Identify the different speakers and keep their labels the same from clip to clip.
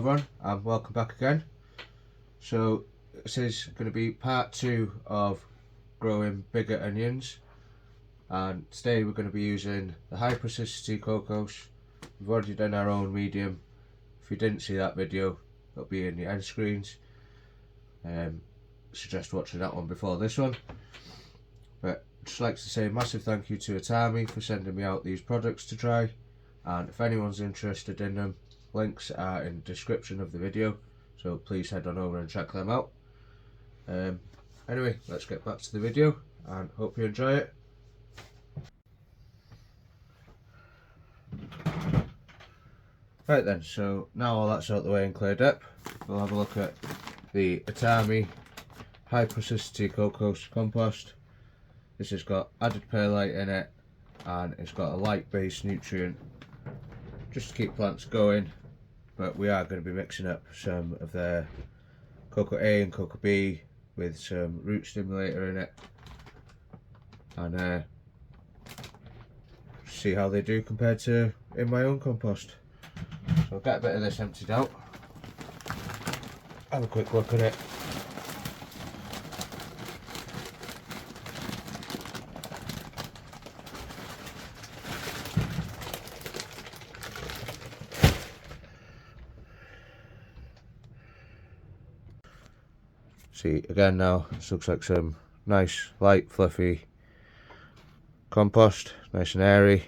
Speaker 1: Malvern, and welcome back again. So this is going to be part 2 of growing bigger onions, and today we're going to be using the high precocity cocos. We've already done our own medium. If you didn't see that video, it'll be in the end screens. Suggest watching that one before this one. But I'd just like to say a massive thank you to Atami for sending me out these products to try, and if anyone's interested in them, links are in the description of the video, so please head on over and check them out. Anyway, let's get back to the video and hope you enjoy it. Right then, so now all that's out of the way and cleared up, we'll have a look at the Atami high precocity cocos compost. This has got added perlite in it, and it's got a light based nutrient just to keep plants going, but we are going to be mixing up some of their coco A and coco B with some root stimulator in it, and see how they do compared to in my own compost. So I'll get a bit of this emptied out, have a quick look at it. See, again now, this looks like some nice, light, fluffy compost, nice and airy.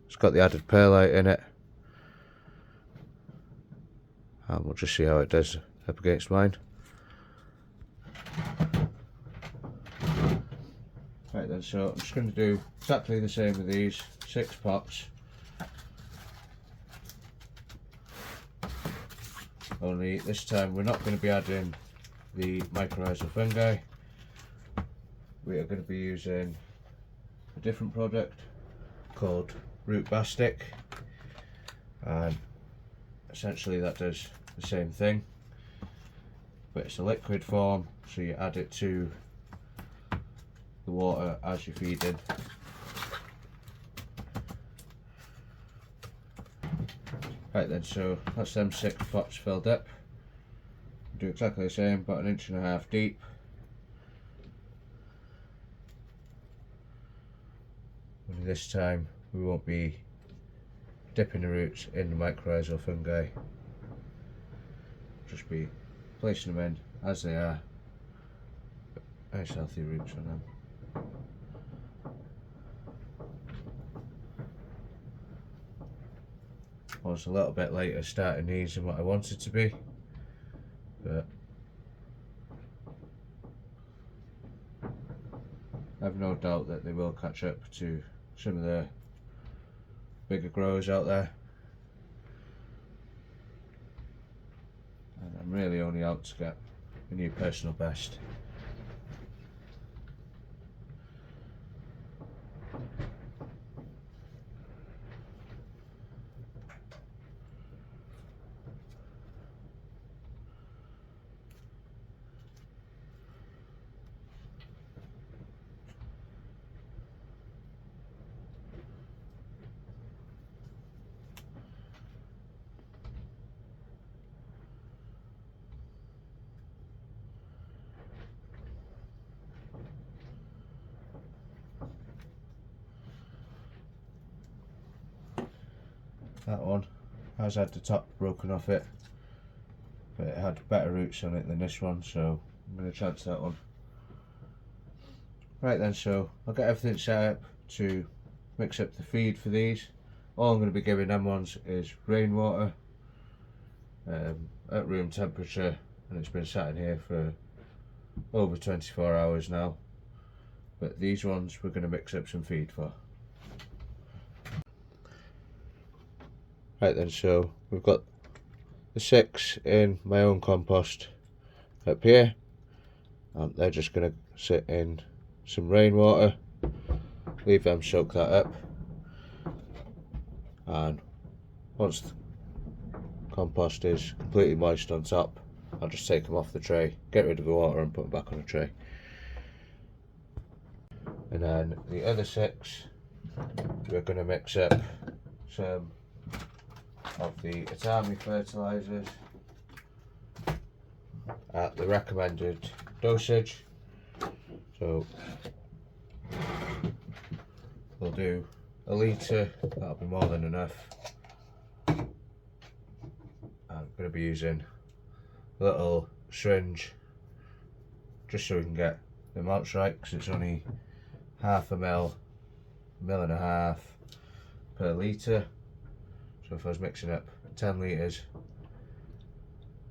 Speaker 1: It's got the added perlite in it. And we'll just see how it does up against mine. Right then, so I'm just going to do exactly the same with these 6 pots. Only this time we're not going to be adding the mycorrhizal fungi. We are going to be using a different product called root bastic, and essentially that does the same thing, but it's a liquid form, so you add it to the water as you're feeding. Right then, so that's them 6 pots filled up. Do exactly the same, about 1.5 inches deep. Only this time we won't be dipping the roots in the mycorrhizal fungi. Just be placing them in as they are. Nice healthy roots on them. I was a little bit later starting these than what I wanted to be, but I have no doubt that they will catch up to some of the bigger growers out there, and I'm really only out to get a new personal best. That one has had the top broken off it, but it had better roots on it than this one, so I'm going to chance that one. Right then, so I'll get everything set up to mix up the feed for these. All I'm going to be giving them ones is rainwater at room temperature, and it's been sat in here for over 24 hours now. But these ones we're going to mix up some feed for. Right then, so we've got the 6 in my own compost up here, and they're just going to sit in some rainwater, leave them soak that up, and once the compost is completely moist on top, I'll just take them off the tray, get rid of the water and put them back on a tray. And then the other 6 we're going to mix up some of the Atami fertilisers at the recommended dosage. So we'll do a litre, that'll be more than enough. I'm going to be using a little syringe just so we can get the amounts right, because it's only half a mil, mil and a half per litre. So if I was mixing up 10 litres,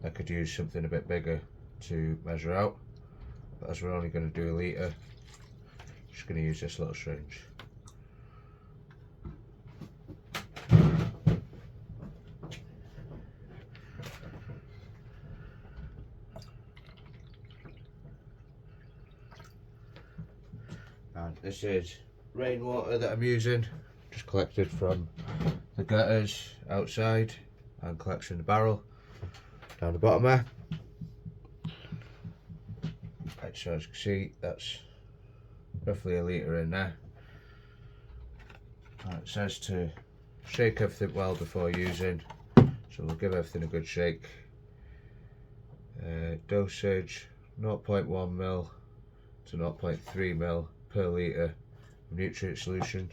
Speaker 1: I could use something a bit bigger to measure out, but as we're only going to do a litre, I'm just going to use this little syringe. And this is rainwater that I'm using, just collected from the gutters outside and collected in the barrel down the bottom there. Right, so as you can see, that's roughly a litre in there. Right, it says to shake everything well before using, so we'll give everything a good shake. Dosage 0.1 mil to 0.3 mil per litre of nutrient solution.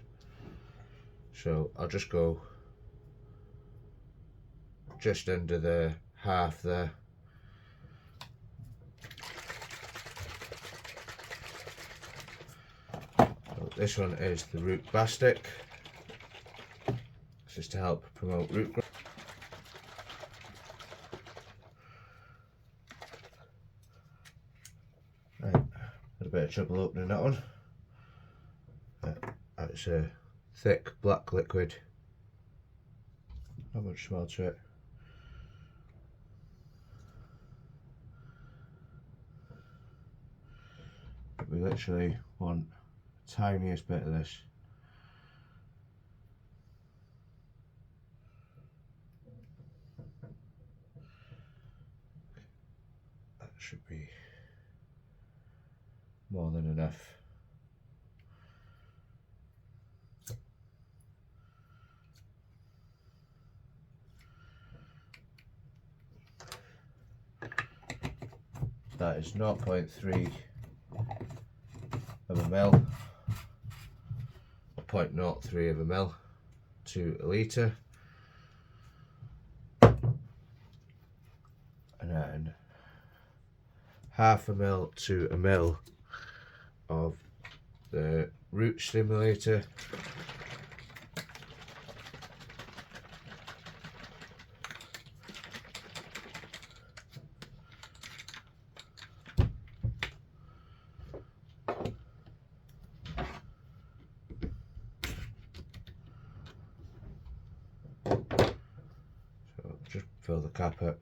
Speaker 1: So I'll just go just under the half there. So this one is the root bastic. This is to help promote root growth. Right, had a bit of trouble opening that one. It's a thick black liquid, not much smell to it. But we literally want the tiniest bit of this. That should be more than enough. That is 0.3 of a mil, or 0.03 of a mil to a litre. And then half a mil to a mil of the root stimulator. Just fill the cap up,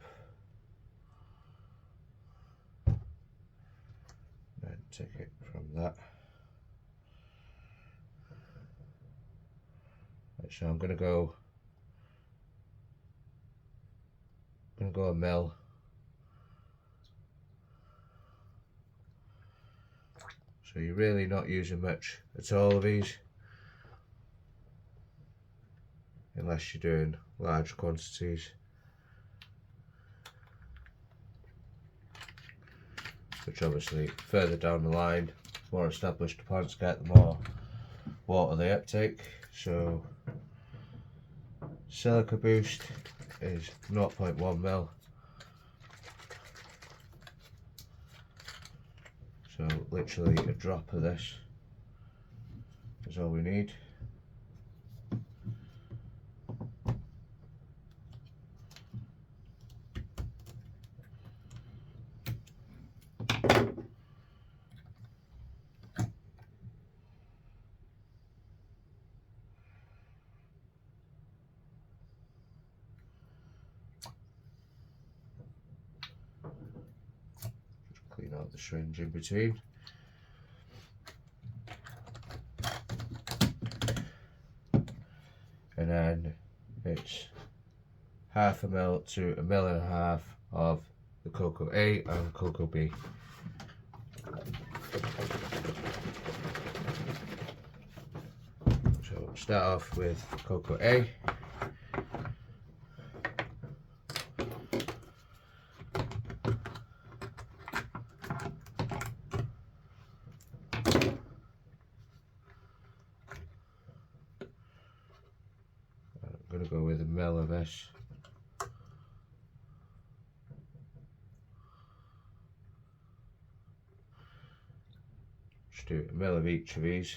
Speaker 1: then take it from that. Right, so I'm gonna go a mil. So you're really not using much at all of these, unless you're doing large quantities. Which obviously further down the line, more established the plants get, the more water they uptake. So silica boost is 0.1 mil. So literally a drop of this is all we need. Clean out the syringe in between. And then it's half a mil to a mil and a half of the coco A and coco B. So start off with coco A. with a mil of this. Just do a mil of each of these.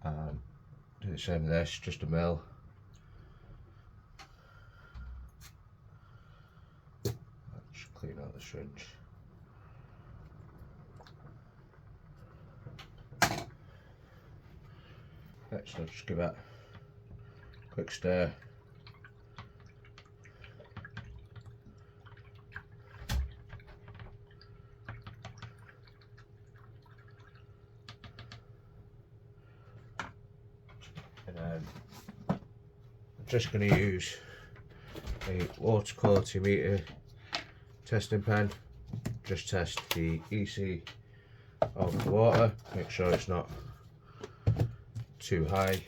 Speaker 1: And do the same with this, just a mil. Just clean out the syringe. Okay, so just give that a quick stir. And then I'm just going to use a water quality meter testing pen. Just test the EC of the water, make sure it's not too high,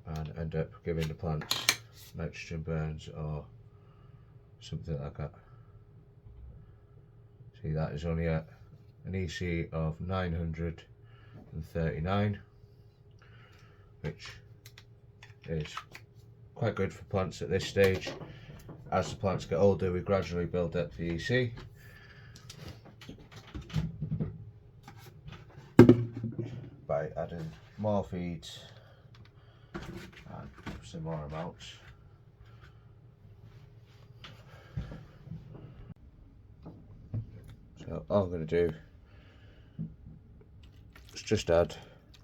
Speaker 1: and end up giving the plants nitrogen burns or something like that. See, that is only at an EC of 939, which is quite good for plants at this stage. As the plants get older, we gradually build up the EC. By adding more feeds and some more amounts. So all I'm going to do is just add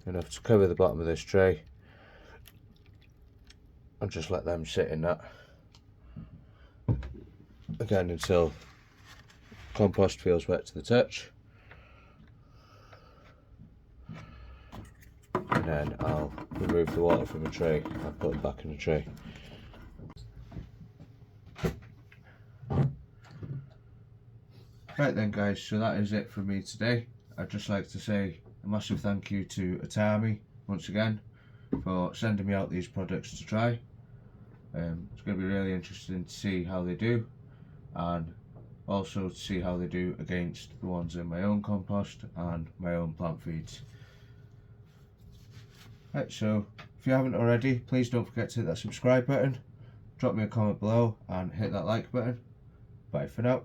Speaker 1: enough to cover the bottom of this tray and just let them sit in that again until compost feels wet to the touch. And then I'll remove the water from the tray and put it back in the tray. Right then guys, so that is it for me today. I'd just like to say a massive thank you to Atami once again for sending me out these products to try. It's going to be really interesting to see how they do, and also to see how they do against the ones in my own compost and my own plant feeds. Right, so if you haven't already, please don't forget to hit that subscribe button, drop me a comment below and hit that like button. Bye for now.